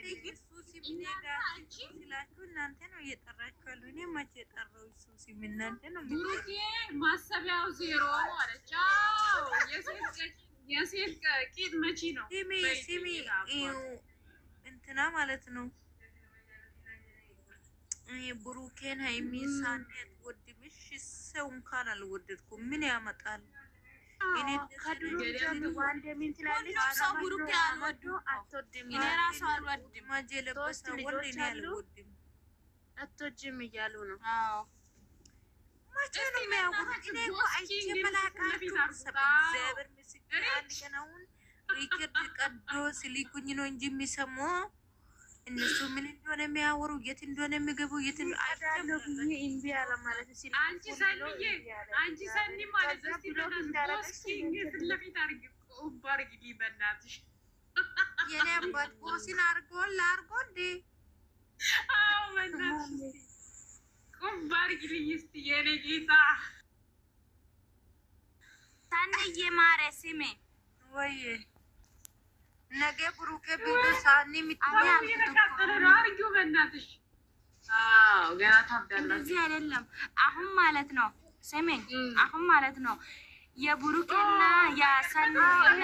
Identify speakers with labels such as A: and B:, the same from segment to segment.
A: ኢየሱስ ይምነጋችሁ ስላችሁ እናንተ ነው እየጠራችሁ ያለው። እኔ መቼ ጠራው? ኢየሱስ ይምናንተ ነው
B: ብሩኬ ማሰቢያው ዜሮ አለች። የሴት ቂጥ መቼ ነው?
A: ሲሚ እንትና ማለት ነው ብሩኬን ሃይሚን ሳኔት ወድምሽ ሰው እንኳን አልወደድኩም። ምን ያመጣል? እኔ ከድሩ ወንድ ምን ትላለች? ሰው ብሩኬ አልወድም አትወድም። እኔ ራሱ አልወድም። ማጄ ለበሰ ወንድ እኔ አልወድም አትወድም እያሉ ነው። አዎ ማቼ ነው የሚያወሩት? እኔ እኮ አይቼ መላካችሁ እግዚአብሔር ምስክር አንድ ቀን አሁን ሪከርድ ቀዶ ሲልኩኝ ነው እንጂ የሚሰማው እነሱ ምን እንደሆነ የሚያወሩ የት እንደሆነ የሚገቡ የት አይደለም ብዬ እንቢ አለ ማለት ሲል
B: አንቺ ሰኒ ማለት እስቲ ቦስኪ እንግዲህ ለፊት አርጊ ቁባር ግዲ በእናትሽ
A: የኔ አባት ቦሲን አርጎል አርጎ እንዴ
B: አዎ በእናትሽ ቁባር ግዲ እስቲ የኔ ጌታ
C: ታነየ ማረ ስሜ
A: ወይ ነገ ብሩኬ ቢዱ ሳኒ
B: አርጊው በእናትሽ። አዎ ገና ታብዳለች።
C: እንደዚህ አይደለም አሁን ማለት ነው። ስሜኝ አሁን ማለት ነው የብሩኬና የሰኒና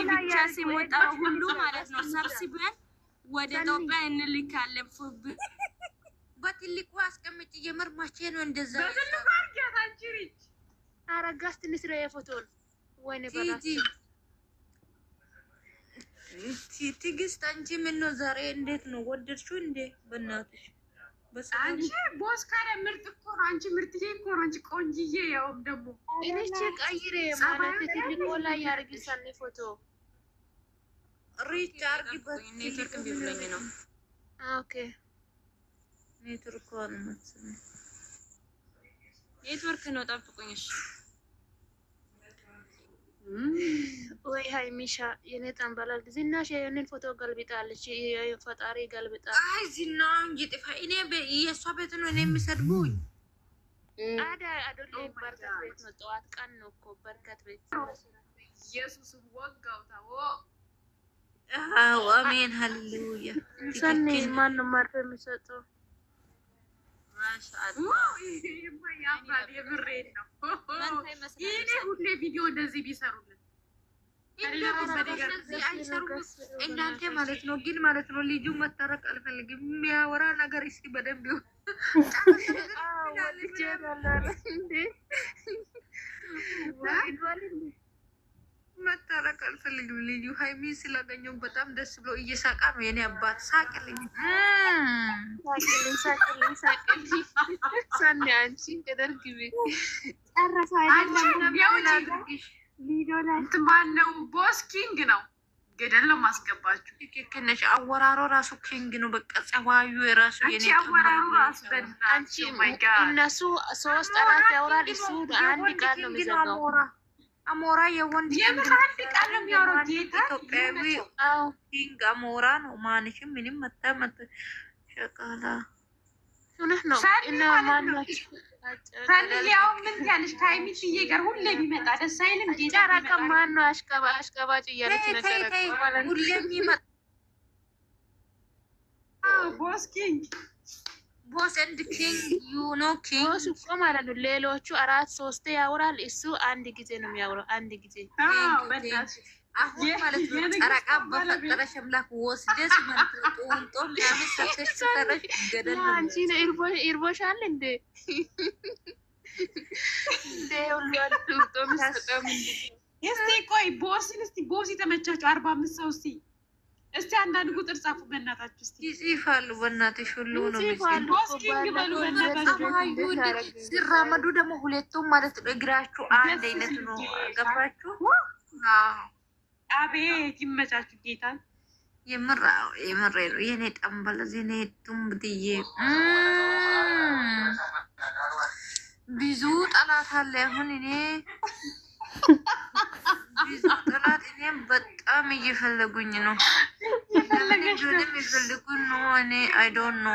C: ብቻ ሲሞጣው ሁሉ ማለት ነው ሰብስበን ወደ ኢትዮጵያ እንልካለን።
A: በትልቁ አስቀምጪ። የምር መቼ ነው እንደዛ?
B: በትልቁ አርጊያት አንቺ ልጅ
A: አረጋስት ንስራ የፎቶል ወይኔ በራስ ትግስት አንቺ ምን ነው ዛሬ እንዴት ነው ወደድሽው እንዴ? በእናትሽ
B: አንቺ ቦስ ካለ ምርጥ እኮ ነው። አንቺ ምርጥዬ እኮ ነው። አንቺ ቆንጅዬ ያው ደግሞ
A: እኔ ቀይሬ ማለት ትልቁ ላይ ያርግሳል ፎቶ ሪች አርግበት። ኔትወርክ ቢብለኝ ነው። ኦኬ ኔትወርክ ነው መሰለኝ። ኔትወርክ ነው ጠብቁኝ እሺ። ወይ ሃይሚሻ የኔ ጠንበላል ዝናሽ የኔን ፎቶ ገልብጣለች። ፈጣሪ ገልብጣ። አይ ዝናው እንጂ ጥፋ። እኔ የሷ ቤት ነው እኔ የሚሰድቡኝ። አዶሌ በርከት ቤት ነው። ጠዋት ቀን ነው እኮ በርከት ቤት
B: ኢየሱስ ወጋው ታው።
A: አዎ አሜን ሃሌሉያ። ሰኔ ማን ነው ማርፈ የሚሰጠው?
B: ማሻአላህ የማያባል የብሬን ነው። ይሄ ሁሌ ቪዲዮ እንደዚህ ቢሰሩልን እናንተ ማለት ነው። ግን ማለት ነው ልጁ መታረቅ አልፈልግም። የሚያወራ ነገር እስኪ በደንብ ይሁን። መታረቅ አልፈልግም። ልጁ ሃይሚ ስላገኘው በጣም ደስ ብሎ እየሳቃ ነው። የኔ አባት ሳቅልኝ ሳኒ አንቺ ከደርግቤ ጨረሰ አይደለም ያውላግሽ ቪዲዮ ላይ ማነው ቦስ ኪንግ ነው። ገደል ነው ማስገባችሁ።
A: ትክክል ነሽ። አወራሮ ራሱ ኪንግ ነው። በቃ ጸባዩ የራሱ የኔ
B: አወራሩ ራሱ
A: አንቺ እነሱ ሶስት አራት ያወራል። እሱ አንድ ቃል ነው የሚዘጋው። አሞራ የወንድ
B: የምን አንድ ቃል ነው የሚያወራው?
A: ኢትዮጵያዊ አዎ ኪንግ አሞራ ነው። ማንሽም ምንም መጣ ሸቃላ ሱነህ ነው እና ማናችሁ
B: ታዲያው ምን ያለሽ ከአይሚትዬ ጋር ሁሌ ቢመጣ ደስ አይልም? ጌታ
A: ማን ነው አሽቀባጭ እያለች ነገር ሁሌ ቢመጣ
B: ቦስ ኪንግ
A: ቦስ ኤንድ ኪንግ ዩ ኖ ኪንግ ቦስ እኮ ማለት ነው። ሌሎቹ አራት ሶስት ያወራል። እሱ አንድ ጊዜ ነው የሚያወራው። አንድ ጊዜ አሁን ማለት ነው ጨረቃ በፈጠረ ሸምላክ ወስደስ ማለት ነው ጦንጦ ምናምን ሰተሽ ተረሽ ገደል ነው። አንቺ ነው ኢርቦሻል እንዴ እንዴ ሁሉ ጦንጦ ምስተቀም እንዴ።
B: እስቲ ቆይ ቦስን እስቲ ቦስ የተመቻቸው 45 ሰው እስቲ አንዳንድ ቁጥር ጻፉ በእናታችሁ። እስቲ
A: ይጽፋሉ በእናትሽ ሁሉ ነው
B: ይጽፋሉ። ቦስ ኪንግ በሉ በእናታችሁ።
A: ሲራመዱ ደግሞ ሁለቱም ማለት ነው እግራችሁ አንድ አይነት ነው። ገባችሁ? አዎ
B: አቤት ይመቻችሁ። ጌታን
A: የምራ ነው የኔ ጠንበለ የኔ ቱምብትዬ ብዙ ጠላት አለ። አሁን እኔ ብዙ ጠላት እኔም በጣም እየፈለጉኝ ነው። ለምን እንደሆነ የሚፈልጉን ነው። እኔ አይ ዶንት ኖ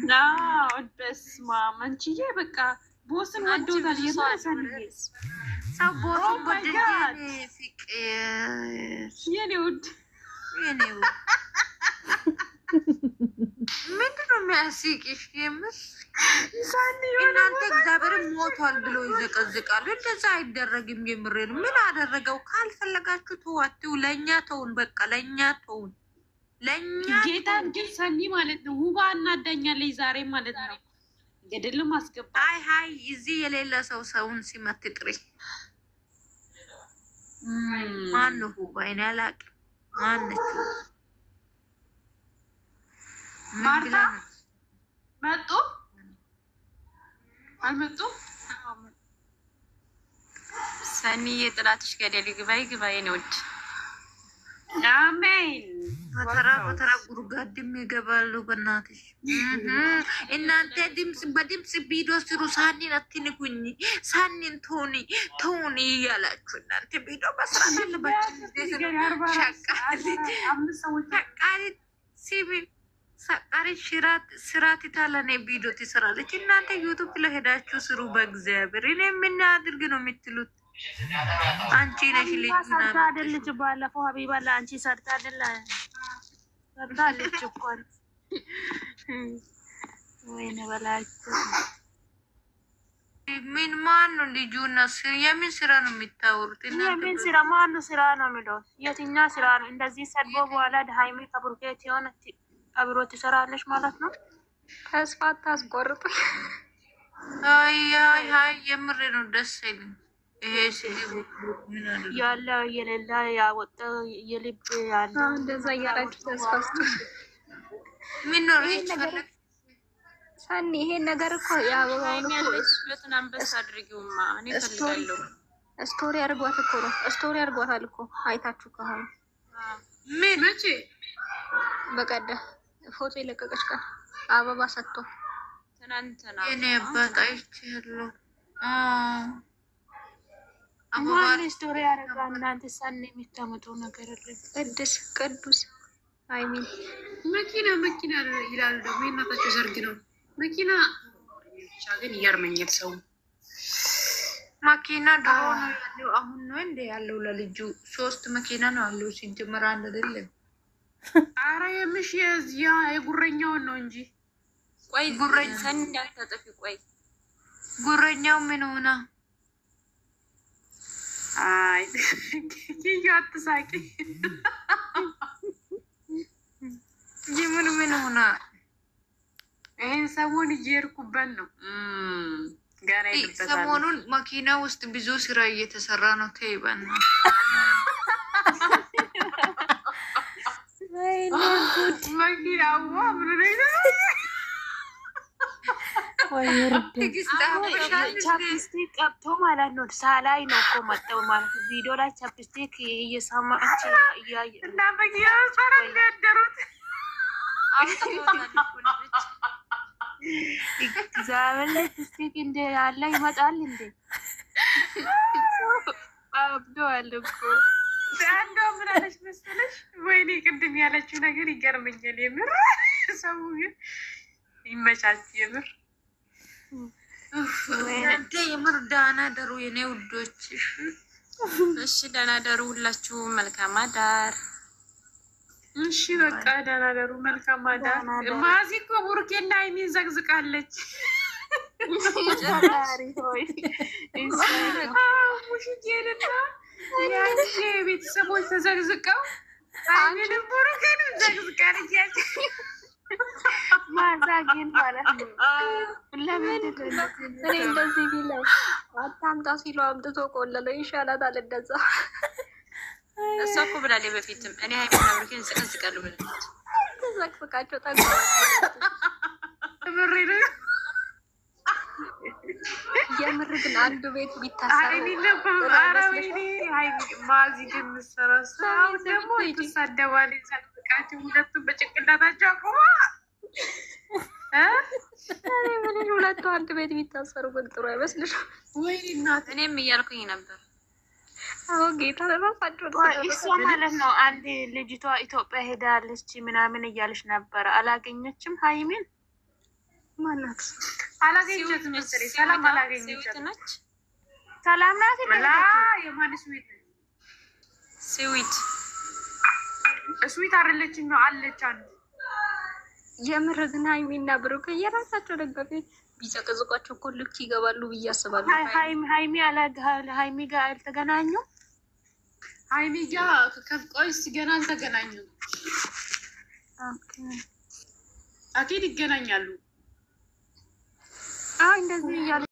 B: ናው በስማ መንቺዬ በቃ ቦስን ወዶታል። የማሳንዬ
A: ሰው ቦስን ወደጀ ፍቅር
B: የኔ ውድ
A: ምንድን ነው የሚያስቂሽ? የምር እናንተ እግዚአብሔርን ሞቷል ብሎ ይዘቀዝቃሉ። እንደዛ አይደረግም። የምሬን ምን አደረገው? ካልፈለጋችሁ ተዋትው፣ ለእኛ ተውን፣ በቃ ለእኛ ተውን፣ ለእኛ
B: ጌታ ግን ሰኒ ማለት ነው። ውባ እናዳኛለች ዛሬ ማለት ነው። ገደል ማስገባ
A: ሀይ እዚህ የሌለ ሰው ሰውን ሲመት ጥሪ ማነው? ውባ እኔ አላቅም። ማነች?
B: ማርታ መጡ አልመጡም?
C: ሰኒዬ ጥላትሽ ገደል ግባ የኔ ውድ።
B: አሜን።
A: በተራ ጉርጋድም ይገባሉ። በእናትሽ እናንተ በድምፅ ቪዲዮ ስሩ። ሳኒን አትንኩኝ፣ ሳኒን ተውኒ እያላችሁ እናንተ ቪዲዮ መስራት አለባችሁ። ሸቃሪት ሲቢ ሰቃሪ ስራት ታለኔ ቪዲዮ ትሰራለች። እናንተ ዩቱብ ላይ ሄዳችሁ ስሩ። በእግዚአብሔር እኔ ምን አድርግ ነው የምትሉት? አንቺ ነሽ ልጅ
D: ሰርታ አይደለች? ባለፈው ሀቢባ ለአንቺ ሰርታ አይደለ? ሰርታለች እኮ ወይኔ በላችሁ።
A: ምን ማን ነው ልጁ? የምን ስራ ነው የሚታወሩት?
D: የምን ስራ? ማን ነው ስራ ነው የሚለው? የትኛ ስራ ነው? እንደዚህ ሰድቦ በኋላ ሃይሚ ከብሩኬት የሆነ አብሮ ትሰራለች ማለት ነው።
C: ተስፋ ታስቆርጡ።
A: አይ የምሬ ነው። ደስ አይልም ይሄ ሲሉ ምን አለ
D: ያለ የሌላ ያወጣ የልብ ያለ
C: እንደዛ እያላችሁ ተስፋስቱ።
A: ምን ነው ይችላል?
C: ሳኒ ይሄን ነገር እኮ ያበባውን
B: ሁለቱን አንበሳ አድርጊውማ። እኔ ፈልጋለሁ።
C: ስቶሪ አድርጓት እኮ ነው። ስቶሪ አድርጓታል እኮ አይታችሁ ከሆነ
A: ምን
B: መቼ
C: በቀደም ፎቶ የለቀቀች ቀን አበባ ሰጥቶ
B: ትናንትና
A: እኔ በጣይቻለሁ።
D: ማን ስቶሪ ያደረጋ? እናንተ ሳኒ የሚታመጡ ነገር አለ።
C: ቅዱስ አይሚን
B: መኪና ይላሉ ደግሞ የእናታቸው ሰርግ ነው። መኪና ብቻ ግን እያርመኛል ሰው።
A: መኪና ድሮ ነው ያለው፣ አሁን ነው እንደ ያለው። ለልጁ 3 መኪና ነው ያለው። ሲጀመር አንድ አይደለም።
B: አረ የምሽ የጉረኛውን ነው እንጂ።
C: ቆይ ጉረኛ ሰኒ እንዳታጠፊ። ቆይ
A: ጉረኛው ምን ሆና?
B: አይ ኪዩ አትሳቂ።
A: ምን ሆና?
B: ይሄን ሰሞን እየሄድኩበት ነው። ገና ይልበታል።
A: ሰሞኑን መኪና ውስጥ ብዙ ስራ እየተሰራ ነው። ተይባና
B: መኪናዋ ምን
D: ቻፕስቲክ ቀብቶ ማለት ነው። ሳላይ ነው እኮ መጠው ማለት ቪዲዮ ላይ ቻፕስቲክ እየሰማች እያየ
B: እና መኪና ሰራ እንደደሩት
D: እግዚአብሔር ቻፕስቲክ እንደ ያለ ይመጣል እንዴ?
C: አብዶአል እኮ
B: አንዷ ምን አለች መሰለሽ? ወይኔ ቅድም ያለችው ነገር ይገርመኛል። የምር ሰው ግን ይመቻች። የምር
A: ወይኔ የምር ዳና ደሩ የኔ ውዶች።
C: እሺ ደህና ደሩ ሁላችሁ። መልካም አዳር።
B: እሺ በቃ ደህና ደሩ። መልካም አዳር። ማዚ እኮ ቡርኬና ሃይሚን ዘግዝቃለች። ሙሽዬንና ያንቺ ቤተሰቦች ተዘግዝቀው ሃይሚንም ቡርኬንም ዘግዝቃለች።
D: ማዛጊን ማለት ነው። ለምን
C: እኔ እንደዚህ ቢለው አታምጣ ሲሉ አምጥቶ ቆለለው ይሻላታል። እንደዛ እሷ እኮ ብላለች በፊትም እኔ ሃይሚና ቡርኬን ዘግዝቃለሁ ብላለች። ተዘግዝቃቸው ጠጋ
B: ብሬ ነው።
C: የምር ግን አንዱ ቤት ቢታሰሩ
B: ማዚ ግን ምሰራሳ ደግሞ የተሳደባል። ዘግዝቃቸው ሁለቱም በጭንቅላታቸው አቁማ
C: ምን ሁለቱ አንድ ቤት ቢታሰሩ ግን ጥሩ አይመስልሽም?
B: ወይ እናት
C: እኔም እያልኩኝ ነበር። አሁን ጌታ ለራሳቸው
D: እሷ ማለት ነው። አንድ ልጅቷ ኢትዮጵያ ሄዳለች ምናምን እያለች ነበረ። አላገኘችም ሃይሚን
C: ማናት?
B: አላገኘችም መሰለኝ። ሰላም አላገኘችም።
D: ሰላም ናት።
B: የማንስ ቤት
C: ስዊት
B: ስዊት አይደለችም ነው አለች አንድ
C: የምር ግን ሀይሚና ብሩክ የራሳቸው ደጋፊ ቢዘቀዝቋቸው እኮ ልክ ይገባሉ ብዬ አስባለሁ።
D: ሀይሚ ሀይሚ ጋር አልተገናኙ
B: ሀይሚ ጋር ከቆይስ ገና አልተገናኙ። አኪድ ይገናኛሉ።
D: እንደዚህ እያለ